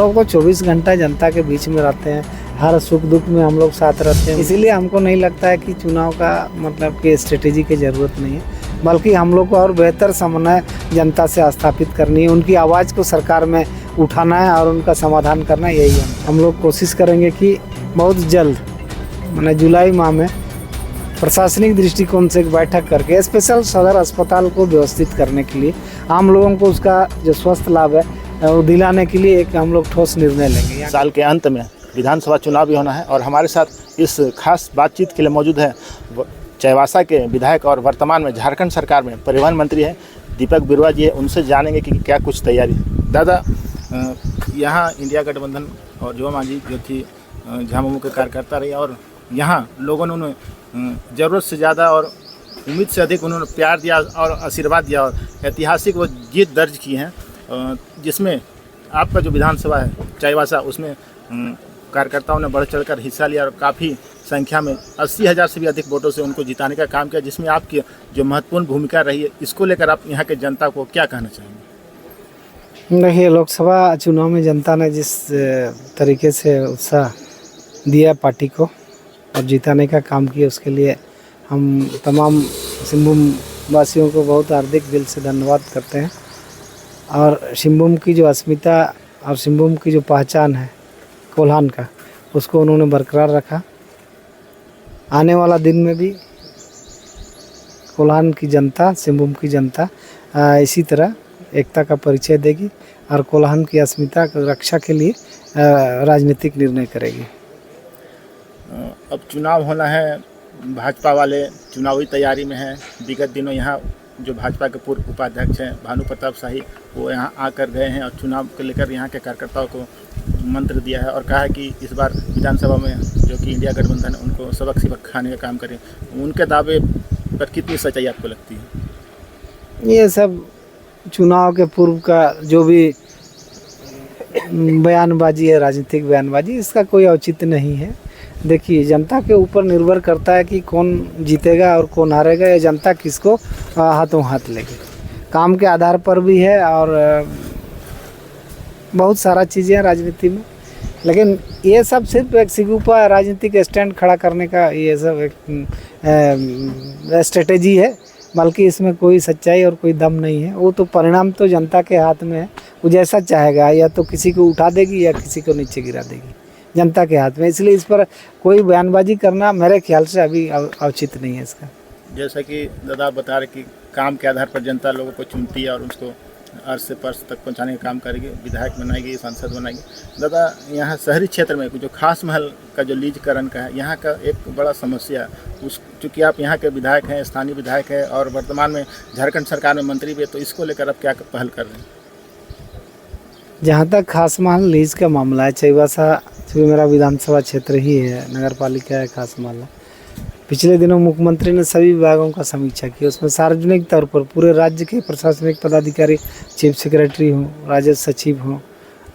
लोग तो 24 घंटा जनता के बीच में रहते हैं, हर सुख दुख में हम लोग साथ रहते हैं। इसीलिए हमको नहीं लगता है कि चुनाव का मतलब कि स्ट्रेटेजी की ज़रूरत नहीं है, बल्कि हम लोग को और बेहतर समन्वय जनता से स्थापित करनी है, उनकी आवाज़ को सरकार में उठाना है और उनका समाधान करना, यही है। हम लोग कोशिश करेंगे कि बहुत जल्द मैंने जुलाई माह में प्रशासनिक दृष्टिकोण से एक बैठक करके स्पेशल सदर अस्पताल को व्यवस्थित करने के लिए आम लोगों को उसका जो स्वास्थ्य लाभ है वो दिलाने के लिए एक हम लोग ठोस निर्णय लेंगे। साल के अंत में विधानसभा चुनाव भी होना है और हमारे साथ इस खास बातचीत के लिए मौजूद है चाईबासा के विधायक और वर्तमान में झारखंड सरकार में परिवहन मंत्री हैं दीपक बिरुआ जी है। उनसे जानेंगे कि क्या कुछ तैयारी। दादा, यहाँ इंडिया गठबंधन और युवा मांझी जो थी झामुमो के कार्यकर्ता रही और यहाँ लोगों ने उन्हें ज़रूरत से ज़्यादा और उम्मीद से अधिक उन्होंने प्यार दिया और आशीर्वाद दिया और ऐतिहासिक वो जीत दर्ज की हैं, जिसमें आपका जो विधानसभा है चाईबासा उसमें कार्यकर्ताओं ने बढ़ चढ़कर हिस्सा लिया और काफ़ी संख्या में 80,000 से भी अधिक वोटों से उनको जिताने का काम किया, जिसमें आपकी जो महत्वपूर्ण भूमिका रही है, इसको लेकर आप यहाँ के जनता को क्या कहना चाहेंगे? देखिए, लोकसभा चुनाव में जनता ने जिस तरीके से उत्साह दिया पार्टी को और जिताने का काम किया, उसके लिए हम तमाम सिंहभूम वासियों को बहुत हार्दिक दिल से धन्यवाद करते हैं। और सिंहभूम की जो अस्मिता और सिंहभूम की जो पहचान है कोल्हान का, उसको उन्होंने बरकरार रखा। आने वाला दिन में भी कोल्हान की जनता, सिंहभूम की जनता इसी तरह एकता का परिचय देगी और कोल्हान की अस्मिता की रक्षा के लिए राजनीतिक निर्णय करेगी। अब चुनाव होना है, भाजपा वाले चुनावी तैयारी में हैं। विगत दिनों यहाँ जो भाजपा के पूर्व उपाध्यक्ष हैं भानु प्रताप शाही, वो यहाँ आकर गए हैं और चुनाव को लेकर यहाँ के कार्यकर्ताओं को मंत्र दिया है और कहा है कि इस बार विधानसभा में जो कि इंडिया गठबंधन है उनको सबक सिबक खाने का काम करें। उनके दावे पर कितनी सच्चाई आपको लगती है? ये सब चुनाव के पूर्व का जो भी बयानबाजी है, राजनीतिक बयानबाजी, इसका कोई औचित्य नहीं है। देखिए, जनता के ऊपर निर्भर करता है कि कौन जीतेगा और कौन हारेगा, या जनता किसको हाथों हाथ लेगी। काम के आधार पर भी है और बहुत सारा चीज़ें हैं राजनीति में, लेकिन ये सब सिर्फ एक सिगुपा राजनीतिक स्टैंड खड़ा करने का ये सब एक स्ट्रेटेजी है, बल्कि इसमें कोई सच्चाई और कोई दम नहीं है। वो तो परिणाम तो जनता के हाथ में है, वो जैसा चाहेगा, या तो किसी को उठा देगी या किसी को नीचे गिरा देगी, जनता के हाथ में। इसलिए इस पर कोई बयानबाजी करना मेरे ख्याल से अभी औचित्य नहीं है इसका। जैसा कि दादा बता रहे कि काम के आधार पर जनता लोगों को चुनती है और उसको अर्श से पर्श तक पहुंचाने का काम करेगी, विधायक बनाएगी, सांसद बनाएगी। दादा, यहाँ शहरी क्षेत्र में जो खास महल का जो लीजकरण का है, यहाँ का एक बड़ा समस्या है। चूँकि आप यहाँ के विधायक हैं, स्थानीय विधायक हैं और वर्तमान में झारखंड सरकार में मंत्री भी है, तो इसको लेकर आप क्या पहल कर रहे हैं? जहाँ तक खास महल लीज का मामला है, चाईबासा चूँकि मेरा विधानसभा क्षेत्र ही है, नगर पालिका है, खास महल है। पिछले दिनों मुख्यमंत्री ने सभी विभागों का समीक्षा की, उसमें सार्वजनिक तौर पर पूरे राज्य के प्रशासनिक पदाधिकारी, चीफ सेक्रेटरी हों, राजस्व सचिव हों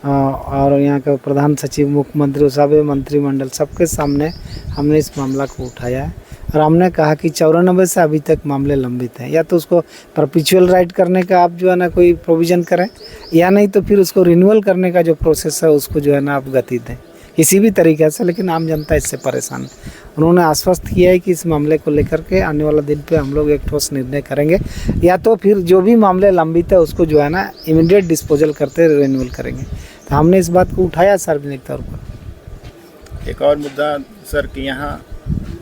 और यहाँ का प्रधान सचिव, मुख्यमंत्री, सभी मंत्रिमंडल, सबके सामने हमने इस मामला को उठाया है और हमने कहा कि 94 से अभी तक मामले लंबित हैं। या तो उसको परपिचुअल राइट करने का आप जो है ना कोई प्रोविज़न करें, या नहीं तो फिर उसको रिन्यूअल करने का जो प्रोसेस है उसको जो है ना आप गति दें, किसी भी तरीके से। लेकिन आम जनता इससे परेशान है। उन्होंने आश्वस्त किया है कि इस मामले को लेकर के आने वाला दिन पे हम लोग एक ठोस निर्णय करेंगे, या तो फिर जो भी मामले लंबित है उसको जो है ना इमीडिएट डिस्पोजल करते रिन्यूअल करेंगे। तो हमने इस बात को उठाया सार्वजनिक तौर पर। एक और मुद्दा सर कि यहाँ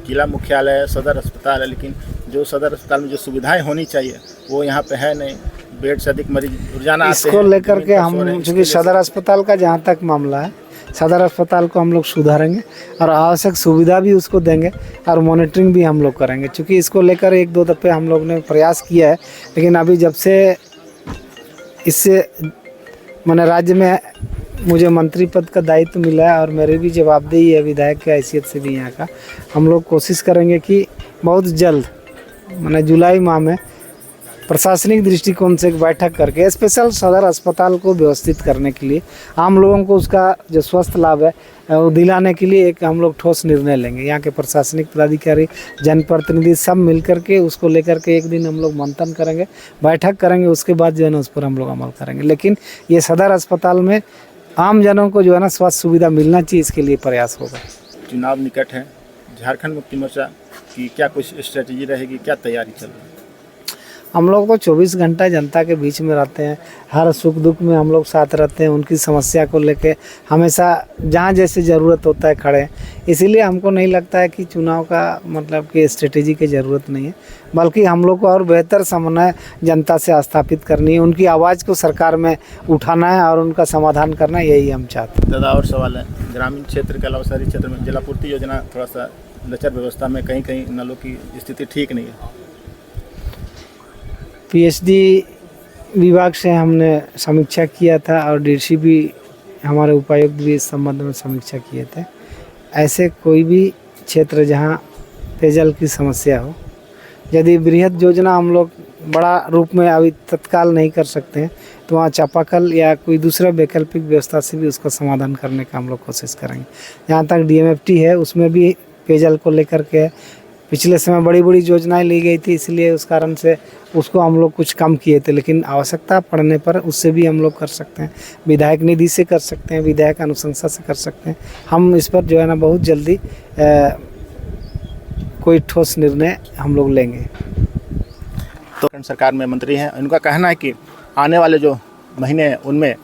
जिला मुख्यालय है, सदर अस्पताल है, लेकिन जो सदर अस्पताल में जो सुविधाएं होनी चाहिए वो यहाँ पे है नहीं। बेड से अधिक मरीज रोजाना आते हैं। इसको लेकर के हम चूँकि सदर अस्पताल का जहाँ तक मामला है, सदर अस्पताल को हम लोग सुधारेंगे और आवश्यक सुविधा भी उसको देंगे और मॉनिटरिंग भी हम लोग करेंगे। चूँकि इसको लेकर 1-2 दफ़े हम लोग ने प्रयास किया है, लेकिन अभी जब से इससे मैंने राज्य में मुझे मंत्री पद का दायित्व मिला है और मेरी भी जवाबदेही है विधायक की हैसियत से भी यहाँ का, हम लोग कोशिश करेंगे कि बहुत जल्द मैंने जुलाई माह में प्रशासनिक दृष्टिकोण से एक बैठक करके स्पेशल सदर अस्पताल को व्यवस्थित करने के लिए आम लोगों को उसका जो स्वास्थ्य लाभ है वो दिलाने के लिए एक हम लोग ठोस निर्णय लेंगे। यहाँ के प्रशासनिक पदाधिकारी, जनप्रतिनिधि सब मिलकर के उसको लेकर के एक दिन हम लोग मंथन करेंगे, बैठक करेंगे, उसके बाद जो है ना उस पर हम लोग अमल करेंगे। लेकिन ये सदर अस्पताल में आम जनों को जो है ना स्वास्थ्य सुविधा मिलना चाहिए, इसके लिए प्रयास होगा। चुनाव निकट है, झारखंड मुक्ति मोर्चा की क्या कुछ स्ट्रेटजी रहेगी, क्या तैयारी चल रही है? हम लोग तो 24 घंटा जनता के बीच में रहते हैं, हर सुख दुख में हम लोग साथ रहते हैं, उनकी समस्या को लेके हमेशा जहाँ जैसे ज़रूरत होता है खड़े हैं। इसीलिए हमको नहीं लगता है कि चुनाव का मतलब कि स्ट्रेटेजी की ज़रूरत नहीं है, बल्कि हम लोग को और बेहतर समन्वय जनता से स्थापित करनी है, उनकी आवाज़ को सरकार में उठाना है और उनका समाधान करना, यही हम चाहते हैं। दादा और सवाल है, ग्रामीण क्षेत्र के अलावा शहरी क्षेत्र में जलापूर्ति योजना थोड़ा सा लचर व्यवस्था में, कहीं कहीं नलों की स्थिति ठीक नहीं है। पीएचडी विभाग से हमने समीक्षा किया था और डीसी भी, हमारे उपायुक्त भी इस संबंध में समीक्षा किए थे। ऐसे कोई भी क्षेत्र जहां पेयजल की समस्या हो, यदि बृहद योजना हम लोग बड़ा रूप में अभी तत्काल नहीं कर सकते हैं, तो वहाँ चापाकल या कोई दूसरा वैकल्पिक व्यवस्था से भी उसका समाधान करने का हम लोग कोशिश करेंगे। जहाँ तक डीएमएफटी है, उसमें भी पेयजल को लेकर के पिछले समय बड़ी बड़ी योजनाएं ली गई थी, इसलिए उस कारण से उसको हम लोग कुछ कम किए थे, लेकिन आवश्यकता पड़ने पर उससे भी हम लोग कर सकते हैं। विधायक निधि से कर सकते हैं, विधायक अनुशंसा से कर सकते हैं। हम इस पर जो है ना बहुत जल्दी कोई ठोस निर्णय हम लोग लेंगे। तो सरकार में मंत्री हैं, उनका कहना है कि आने वाले जो महीने हैं उनमें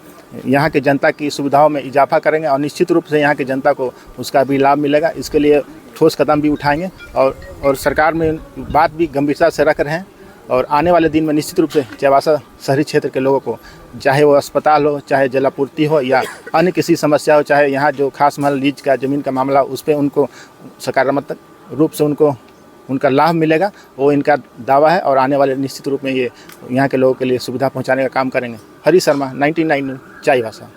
यहाँ के जनता की सुविधाओं में इजाफा करेंगे और निश्चित रूप से यहाँ की जनता को उसका भी लाभ मिलेगा। इसके लिए ठोस कदम भी उठाएंगे और सरकार में बात भी गंभीरता से रख रहे हैं। और आने वाले दिन में निश्चित रूप से चाईबासा शहरी क्षेत्र के लोगों को, चाहे वो अस्पताल हो, चाहे जलापूर्ति हो या अन्य किसी समस्या हो, चाहे यहाँ जो खास महल लीज का ज़मीन का मामला, उस पर उनको सकारात्मक रूप से उनका लाभ मिलेगा, वो इनका दावा है। और आने वाले निश्चित रूप में ये यहाँ के लोगों के लिए सुविधा पहुँचाने का काम करेंगे। हरी शर्मा, 99 न्यूज़, चाईबासा।